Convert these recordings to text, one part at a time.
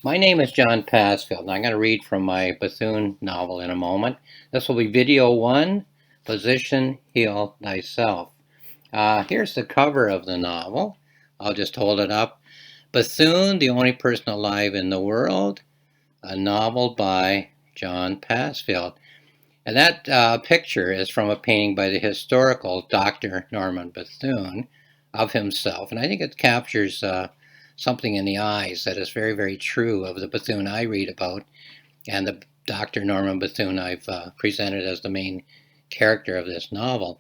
My name is John Passfield, and I'm going to read from my Bethune novel in a moment. This will be video one, Physician, Heal Thyself. Here's the cover of the novel. I'll just hold it up. Bethune, the only person alive in the world, a novel by John Passfield. And that picture is from a painting by the historical Dr. Norman Bethune of himself. And I think it captures something in the eyes that is very, very true of the Bethune I read about and the Dr. Norman Bethune I've presented as the main character of this novel.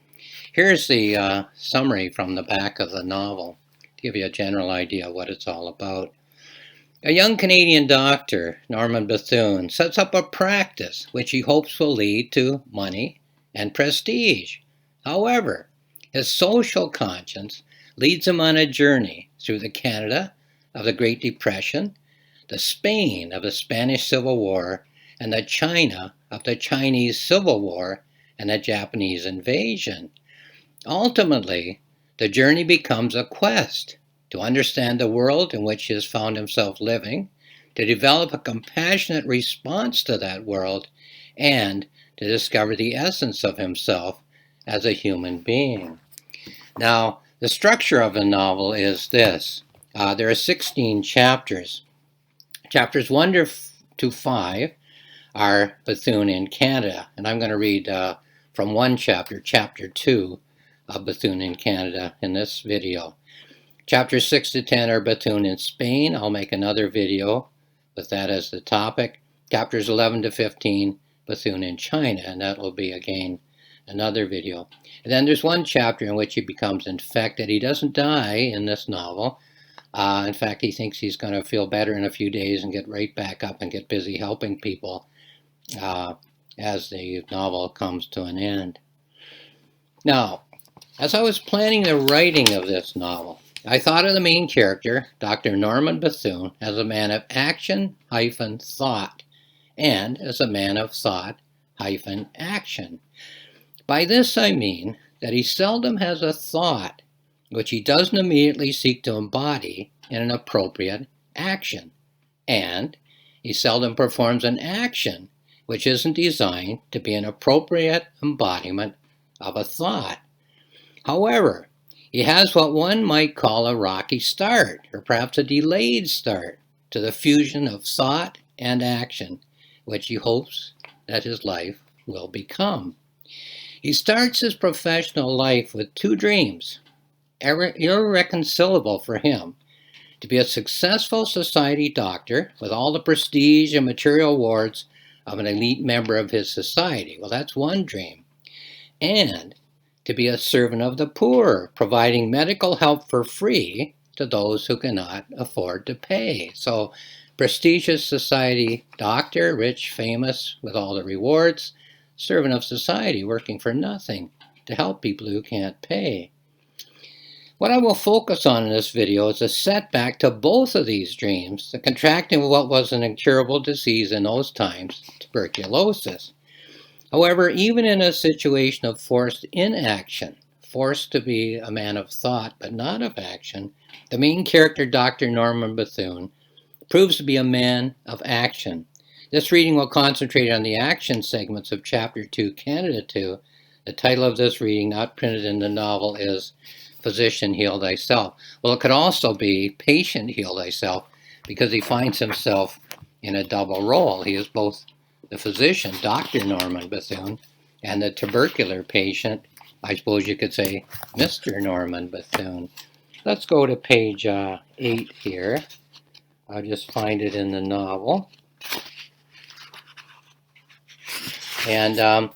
Here's the summary from the back of the novel to give you a general idea of what it's all about. A young Canadian doctor, Norman Bethune, sets up a practice which he hopes will lead to money and prestige. However, his social conscience leads him on a journey through the Canada of the Great Depression, the Spain of the Spanish Civil War, and the China of the Chinese Civil War and the Japanese invasion. Ultimately, the journey becomes a quest to understand the world in which he has found himself living, to develop a compassionate response to that world, and to discover the essence of himself as a human being. Now, the structure of the novel is this. There are 16 chapters. Chapters 1 to 5 are Bethune in Canada, and I'm going to read from one chapter, chapter 2 of Bethune in Canada in this video. Chapters 6 to 10 are Bethune in Spain. I'll make another video with that as the topic. Chapters 11 to 15, Bethune in China, and that will be, again, another video. And then there's one chapter in which he becomes infected. He doesn't die in this novel. In fact, he thinks he's going to feel better in a few days and get right back up and get busy helping people as the novel comes to an end. Now, as I was planning the writing of this novel, I thought of the main character, Dr. Norman Bethune, as a man of action-thought, and as a man of thought-action. By this I mean that he seldom has a thought which he doesn't immediately seek to embody in an appropriate action, and he seldom performs an action which isn't designed to be an appropriate embodiment of a thought. However, he has what one might call a rocky start, or perhaps a delayed start, to the fusion of thought and action, which he hopes that his life will become. He starts his professional life with two dreams, irreconcilable for him: to be a successful society doctor with all the prestige and material awards of an elite member of his society. Well, that's one dream. And to be a servant of the poor, providing medical help for free to those who cannot afford to pay. So, prestigious society doctor, rich, famous, with all the rewards, servant of society, working for nothing to help people who can't pay. What I will focus on in this video is a setback to both of these dreams, the contracting of what was an incurable disease in those times, tuberculosis. However, even in a situation of forced inaction, forced to be a man of thought but not of action, the main character, Dr. Norman Bethune, proves to be a man of action. This reading will concentrate on the action segments of Chapter 2, Canada 2. The title of this reading, not printed in the novel, is Physician, Heal Thyself. Well, it could also be Patient, Heal Thyself, because he finds himself in a double role. He is both the physician, Dr. Norman Bethune, and the tubercular patient, I suppose you could say, Mr. Norman Bethune. Let's go to page 8 here. I'll just find it in the novel. And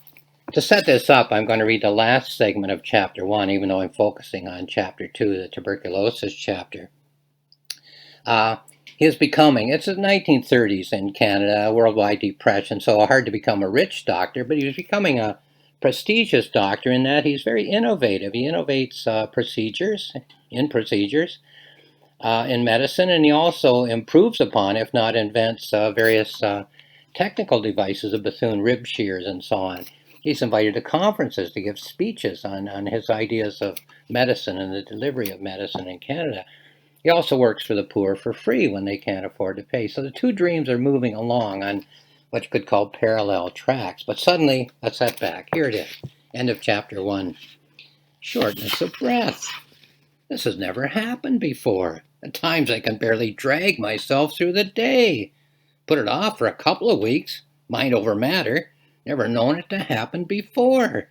to set this up, I'm going to read the last segment of Chapter 1, even though I'm focusing on Chapter 2, the tuberculosis chapter. He is becoming, it's the 1930s in Canada, a worldwide depression, so hard to become a rich doctor, but he was becoming a prestigious doctor in that he's very innovative. He innovates procedures in medicine, and he also improves upon, if not invents, various technical devices of Bethune rib shears and so on. He's invited to conferences to give speeches on his ideas of medicine and the delivery of medicine in Canada. He also works for the poor for free when they can't afford to pay. So the two dreams are moving along on what you could call parallel tracks. But suddenly, a setback. Here it is. End of chapter 1. Shortness of breath. This has never happened before. At times I can barely drag myself through the day. Put it off for a couple of weeks. Mind over matter. Never known it to happen before.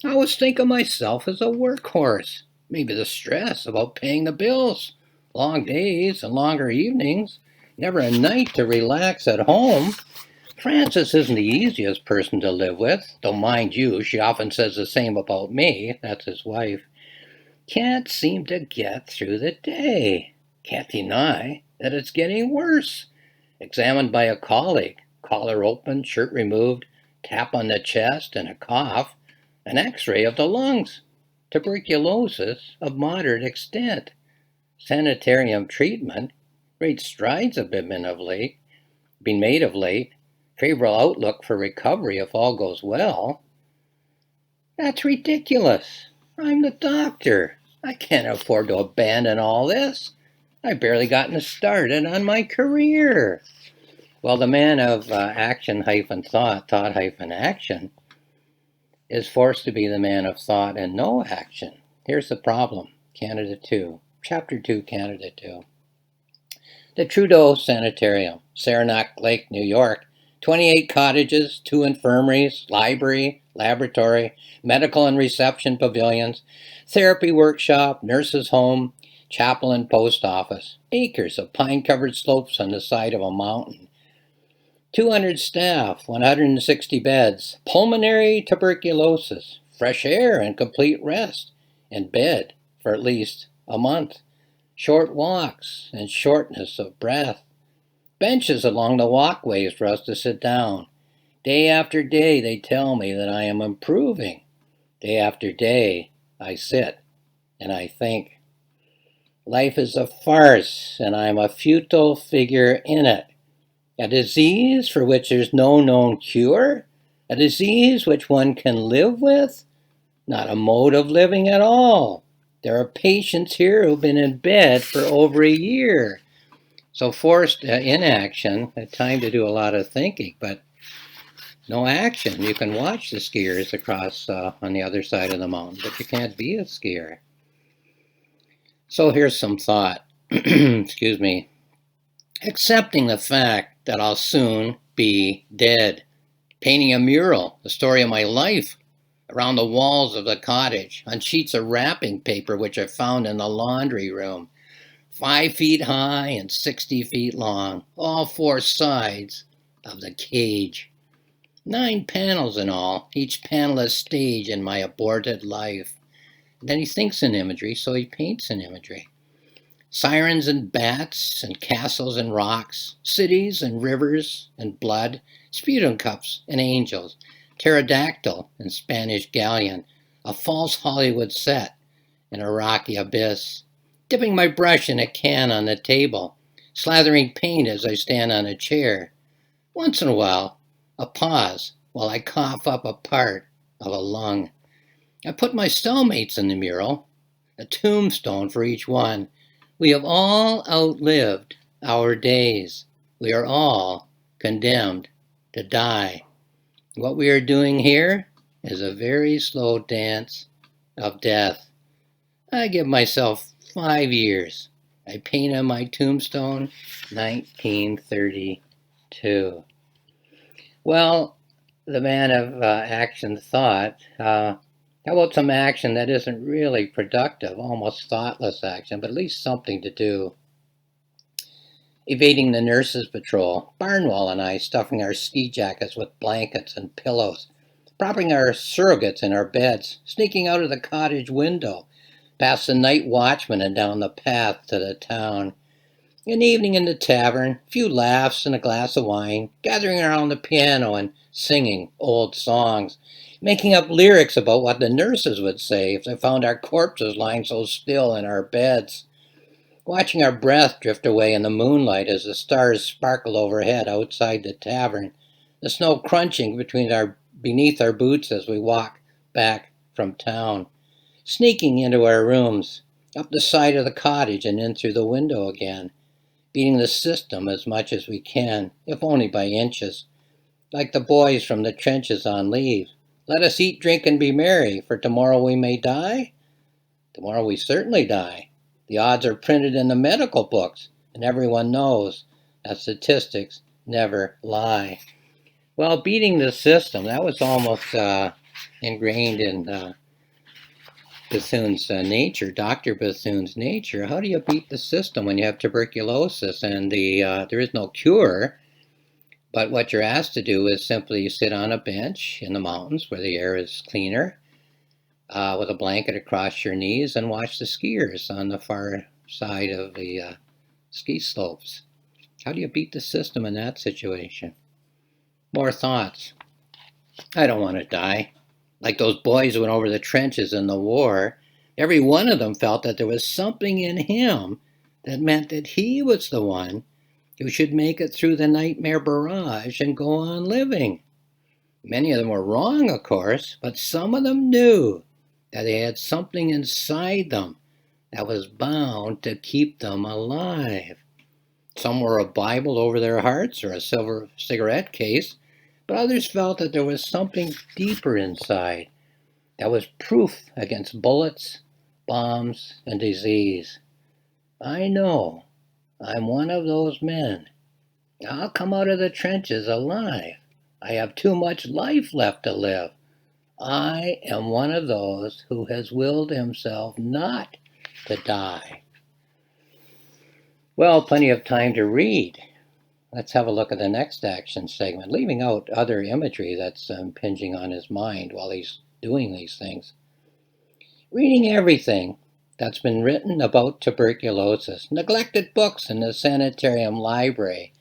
I always think of myself as a workhorse. Maybe the stress about paying the bills. Long days and longer evenings. Never a night to relax at home. Frances isn't the easiest person to live with, though mind you, she often says the same about me. That's his wife. Can't seem to get through the day. Can't deny that it's getting worse. Examined by a colleague. Collar open, shirt removed, tap on the chest and a cough. An x-ray of the lungs. Tuberculosis of moderate extent. Sanitarium treatment. Great strides have been made of late. Favorable outlook for recovery if all goes well. That's ridiculous. I'm the doctor. I can't afford to abandon all this. I've barely gotten started on my career. Well, the man of action-thought, thought-action, is forced to be the man of thought and no action. Here's the problem. Candidate 2. Chapter 2, Candidate 2. The Trudeau Sanitarium, Saranac Lake, New York. 28 cottages, 2 infirmaries, library, laboratory, medical and reception pavilions, therapy workshop, nurse's home, chapel and post office. Acres of pine-covered slopes on the side of a mountain. 200 staff, 160 beds, pulmonary tuberculosis, fresh air and complete rest, and bed for at least a month. Short walks and shortness of breath. Benches along the walkways for us to sit down. Day after day they tell me that I am improving. Day after day I sit and I think. Life is a farce and I am a futile figure in it. A disease for which there's no known cure? A disease which one can live with? Not a mode of living at all. There are patients here who've been in bed for over a year. So forced inaction, time to do a lot of thinking, but no action. You can watch the skiers across on the other side of the mountain, but you can't be a skier. So here's some thought. Excuse me. Accepting the fact that I'll soon be dead. Painting a mural, the story of my life, around the walls of the cottage, on sheets of wrapping paper which I found in the laundry room. 5 feet high and 60 feet long, all 4 sides of the cage. 9 panels in all, each panel a stage in my aborted life. And then he thinks in imagery, so he paints in imagery. Sirens and bats and castles and rocks, cities and rivers and blood, sputum cups and angels, pterodactyl and Spanish galleon, a false Hollywood set and a rocky abyss. Dipping my brush in a can on the table, slathering paint as I stand on a chair. Once in a while, a pause while I cough up a part of a lung. I put my cellmates in the mural, a tombstone for each one. We have all outlived our days. We are all condemned to die. What we are doing here is a very slow dance of death. I give myself 5 years. I paint on my tombstone, 1932. Well, the man of action thought, how about some action that isn't really productive, almost thoughtless action, but at least something to do? Evading the nurses' patrol, Barnwell and I stuffing our ski jackets with blankets and pillows, propping our surrogates in our beds, sneaking out of the cottage window, past the night watchman and down the path to the town. An evening in the tavern, a few laughs and a glass of wine, gathering around the piano and singing old songs, making up lyrics about what the nurses would say if they found our corpses lying so still in our beds. Watching our breath drift away in the moonlight as the stars sparkle overhead outside the tavern, the snow crunching beneath our boots as we walk back from town. Sneaking into our rooms, up the side of the cottage and in through the window again, beating the system as much as we can, if only by inches, like the boys from the trenches on leave. Let us eat, drink, and be merry, for tomorrow we may die. Tomorrow we certainly die. The odds are printed in the medical books, and everyone knows that statistics never lie. Well, beating the system, that was almost ingrained in Bethune's nature, Dr. Bethune's nature. How do you beat the system when you have tuberculosis and there is no cure? But what you're asked to do is simply sit on a bench in the mountains where the air is cleaner, with a blanket across your knees, and watch the skiers on the far side of the ski slopes. How do you beat the system in that situation? More thoughts. I don't want to die. Like those boys who went over the trenches in the war, every one of them felt that there was something in him that meant that he was the one who should make it through the nightmare barrage and go on living. Many of them were wrong, of course, but some of them knew that they had something inside them that was bound to keep them alive. Some wore a Bible over their hearts or a silver cigarette case, but others felt that there was something deeper inside that was proof against bullets, bombs, and disease. I know I'm one of those men. I'll come out of the trenches alive. I have too much life left to live. I am one of those who has willed himself not to die. Well, plenty of time to read. Let's have a look at the next action segment, leaving out other imagery that's impinging on his mind while he's doing these things. Reading everything that's been written about tuberculosis, neglected books in the sanitarium library,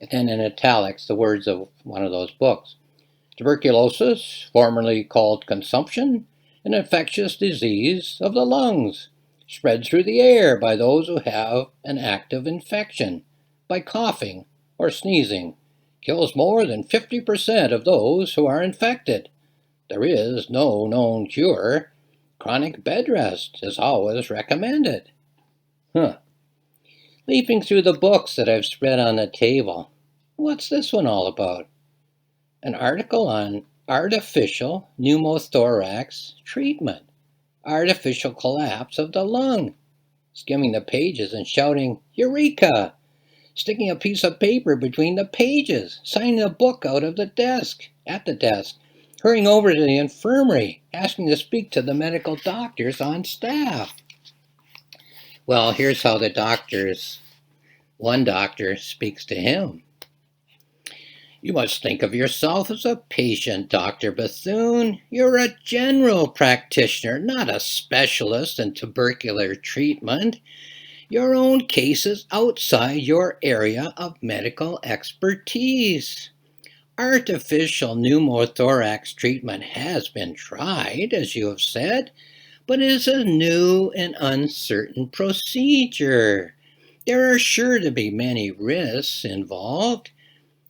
and then in italics the words of one of those books. Tuberculosis, formerly called consumption, an infectious disease of the lungs, spread through the air by those who have an active infection, by coughing or sneezing, kills more than 50% of those who are infected. There is no known cure. Chronic bed rest is always recommended. Leafing through the books that I've spread on the table, what's this one all about? An article on artificial pneumothorax treatment, artificial collapse of the lung. Skimming the pages and shouting, Eureka! Sticking a piece of paper between the pages, signing a book out of the desk, at the desk, hurrying over to the infirmary, asking to speak to the medical doctors on staff. Well, here's how one doctor speaks to him. You must think of yourself as a patient, Dr. Bethune. You're a general practitioner, not a specialist in tubercular treatment. Your own case is outside your area of medical expertise. Artificial pneumothorax treatment has been tried, as you have said, but it is a new and uncertain procedure. There are sure to be many risks involved.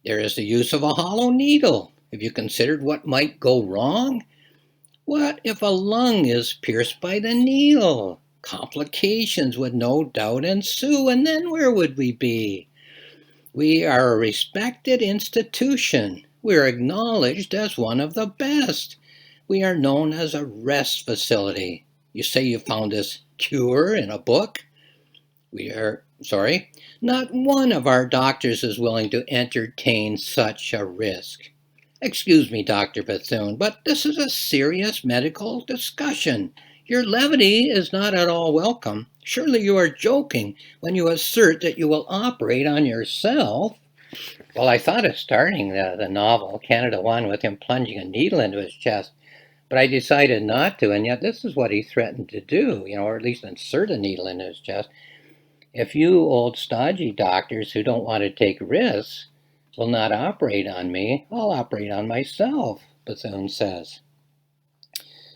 There is the use of a hollow needle. Have you considered what might go wrong? What if a lung is pierced by the needle? Complications would no doubt ensue, and then where would we be? We are a respected institution. We are acknowledged as one of the best. We are known as a rest facility. You say you found this cure in a book? Not one of our doctors is willing to entertain such a risk. Excuse me, Dr. Bethune, but this is a serious medical discussion. Your levity is not at all welcome. Surely you are joking when you assert that you will operate on yourself. Well, I thought of starting the novel, Canada One, with him plunging a needle into his chest, but I decided not to, and yet this is what he threatened to do, or at least insert a needle into his chest. If you old stodgy doctors who don't want to take risks will not operate on me, I'll operate on myself, Bethune says.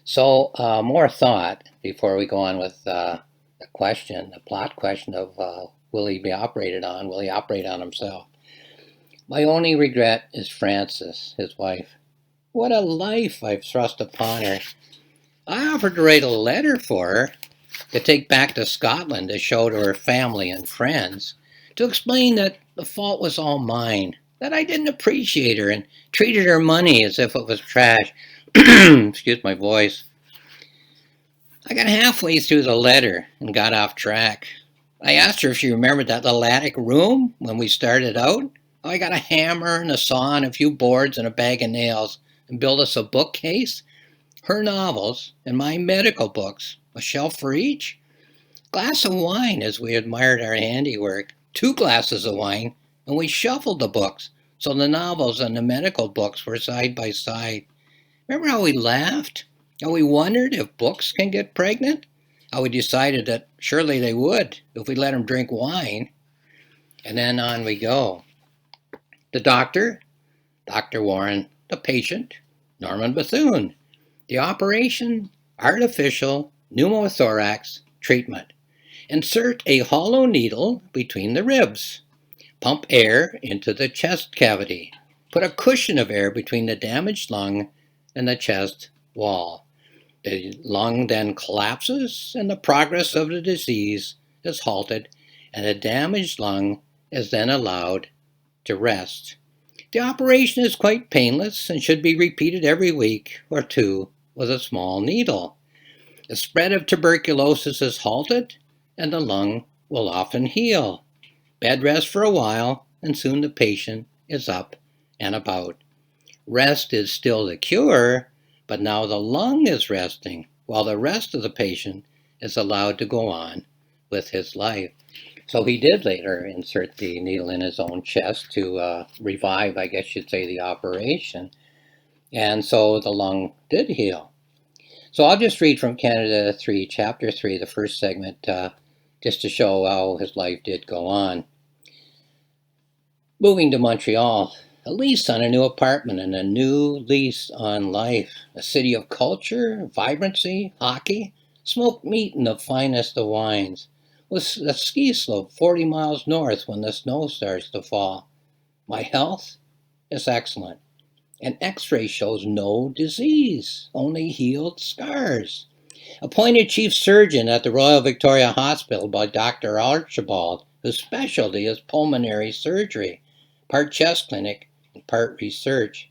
So more thought before we go on with the plot question of will he be operated on? Will he operate on himself? My only regret is Frances, his wife. What a life I've thrust upon her. I offered to write a letter for her, to take back to Scotland to show to her family and friends, to explain that the fault was all mine, that I didn't appreciate her and treated her money as if it was trash. Excuse my voice. I got halfway through the letter and got off track. I asked her if she remembered that little attic room when we started out. I got a hammer and a saw and a few boards and a bag of nails and built us a bookcase, her novels, and my medical books, a shelf for each. Glass of wine as we admired our handiwork, 2 glasses of wine, and we shuffled the books so the novels and the medical books were side by side. Remember how we laughed? How we wondered if books can get pregnant? How we decided that surely they would if we let them drink wine. And then on we go. The doctor, Dr. Warren. The patient, Norman Bethune. The operation, artificial pneumothorax treatment. Insert a hollow needle between the ribs. Pump air into the chest cavity. Put a cushion of air between the damaged lung and the chest wall. The lung then collapses and the progress of the disease is halted, and the damaged lung is then allowed to rest. The operation is quite painless and should be repeated every week or 2 with a small needle. The spread of tuberculosis is halted and the lung will often heal. Bed rest for a while and soon the patient is up and about. Rest is still the cure, but now the lung is resting while the rest of the patient is allowed to go on with his life. So he did later insert the needle in his own chest to revive, I guess you'd say, the operation. And so the lung did heal. So I'll just read from Canada 3, Chapter 3, the first segment, just to show how his life did go on. Moving to Montreal, a lease on a new apartment and a new lease on life. A city of culture, vibrancy, hockey, smoked meat and the finest of wines. With a ski slope 40 miles north when the snow starts to fall. My health is excellent. An x-ray shows no disease, only healed scars. Appointed chief surgeon at the Royal Victoria Hospital by Dr. Archibald, whose specialty is pulmonary surgery, part chest clinic and part research.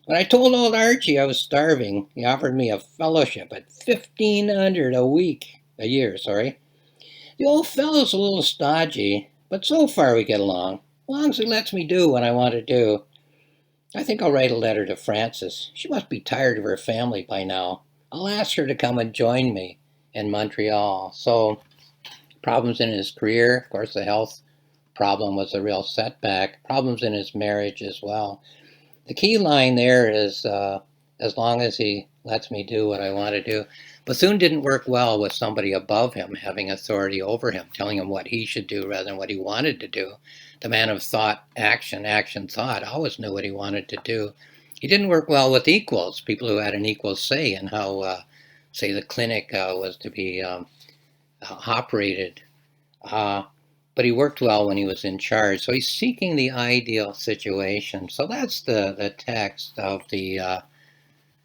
When I told old Archie I was starving, he offered me a fellowship at $1,500 a year. The old fellow's a little stodgy, but so far we get along, as long as he lets me do what I want to do. I think I'll write a letter to Frances. She must be tired of her family by now. I'll ask her to come and join me in Montreal. So, problems in his career, of course the health problem was a real setback, problems in his marriage as well. The key line there is, as long as he lets me do what I want to do. Bethune didn't work well with somebody above him having authority over him, telling him what he should do rather than what he wanted to do. The man of thought, action, thought, always knew what he wanted to do. He didn't work well with equals, people who had an equal say in how, say, the clinic was to be operated. But he worked well when he was in charge. So he's seeking the ideal situation. So that's the text of the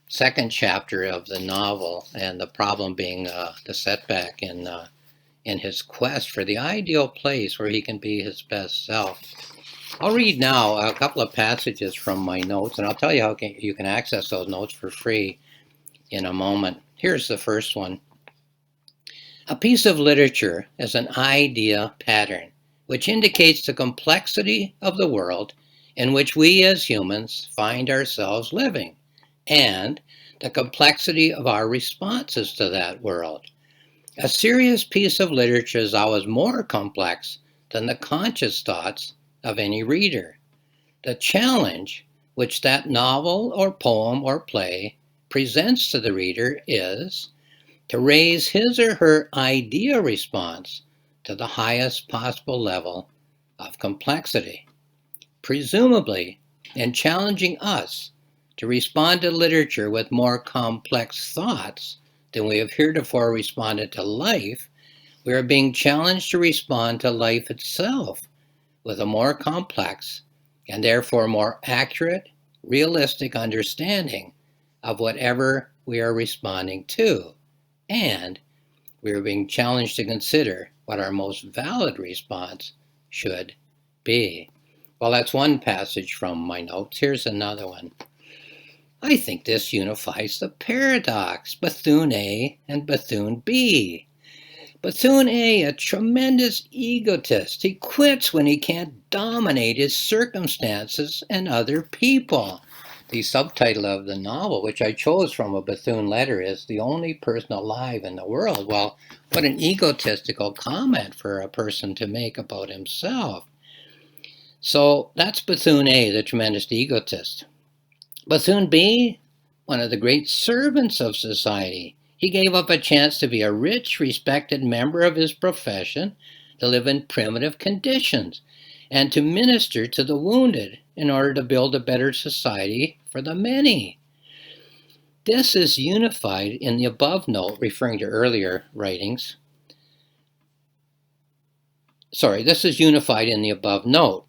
second chapter of the novel, and the problem being the setback in his quest for the ideal place where he can be his best self. I'll read now a couple of passages from my notes, and I'll tell you how you can access those notes for free in a moment. Here's the first one. A piece of literature is an idea pattern, which indicates the complexity of the world in which we as humans find ourselves living, and the complexity of our responses to that world. A serious piece of literature is always more complex than the conscious thoughts of any reader. The challenge which that novel or poem or play presents to the reader is to raise his or her idea response to the highest possible level of complexity. Presumably, in challenging us to respond to literature with more complex thoughts than we have heretofore responded to life, we are being challenged to respond to life itself with a more complex and therefore more accurate, realistic understanding of whatever we are responding to. And we are being challenged to consider what our most valid response should be. Well, that's one passage from my notes. Here's another one. I think this unifies the paradox, Bethune A and Bethune B. Bethune A, a tremendous egotist. He quits when he can't dominate his circumstances and other people. The subtitle of the novel, which I chose from a Bethune letter, is The Only Person Alive in the World. Well, what an egotistical comment for a person to make about himself. So that's Bethune A, the tremendous egotist. Bethune B, one of the great servants of society. He gave up a chance to be a rich, respected member of his profession, to live in primitive conditions, and to minister to the wounded in order to build a better society for the many. This is unified in the above note, referring to earlier writings. This is unified in the above note.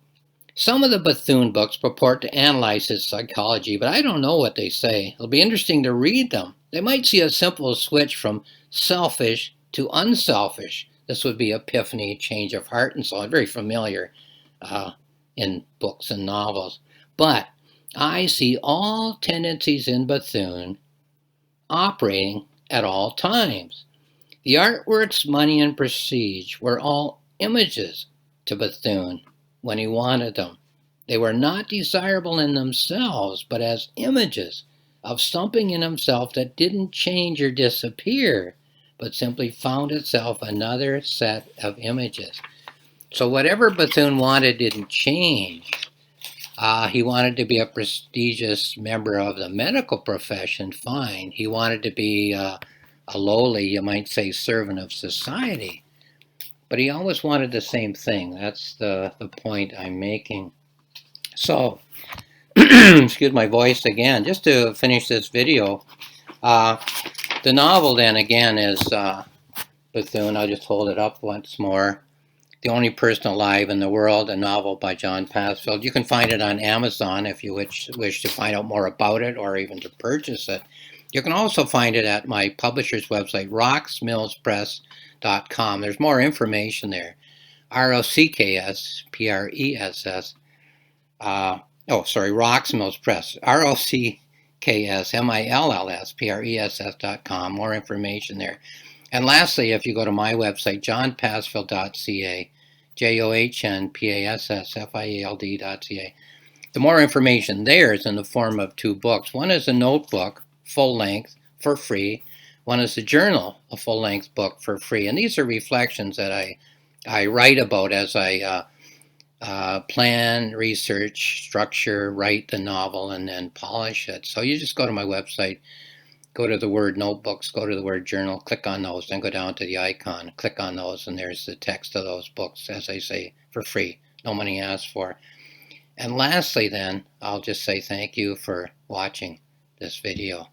Some of the Bethune books purport to analyze his psychology, but I don't know what they say. It'll be interesting to read them. They might see a simple switch from selfish to unselfish. This would be epiphany, change of heart, and so on. Very familiar in books and novels. But I see all tendencies in Bethune operating at all times. The artworks, money, and prestige were all images to Bethune when he wanted them. They were not desirable in themselves, but as images of something in himself that didn't change or disappear, but simply found itself another set of images. So whatever Bethune wanted didn't change. He wanted to be a prestigious member of the medical profession, fine. He wanted to be a lowly, you might say, servant of society. But he always wanted the same thing. That's the point I'm making. So, excuse my voice again. Just to finish this video, the novel then again is Bethune. I'll just hold it up once more. The Only Person Alive in the World, a novel by John Passfield. You can find it on Amazon if you wish to find out more about it or even to purchase it. You can also find it at my publisher's website, rocksmillspress.com. There's more information there. ROCKSPRESS. Rocks Mills Press. ROCKSMILLSPRESS.com. More information there. And lastly, if you go to my website, johnpassfield.ca, johnpassfield.ca, the more information there is in the form of two books. One is a notebook, full length, for free. One is a journal, a full length book for free. And these are reflections that I write about as I plan, research, structure, write the novel, and then polish it. So you just go to my website, go to the word notebooks, go to the word journal, click on those, then go down to the icon, click on those, and there's the text of those books, as I say, for free. No money asked for. And lastly then, I'll just say thank you for watching this video.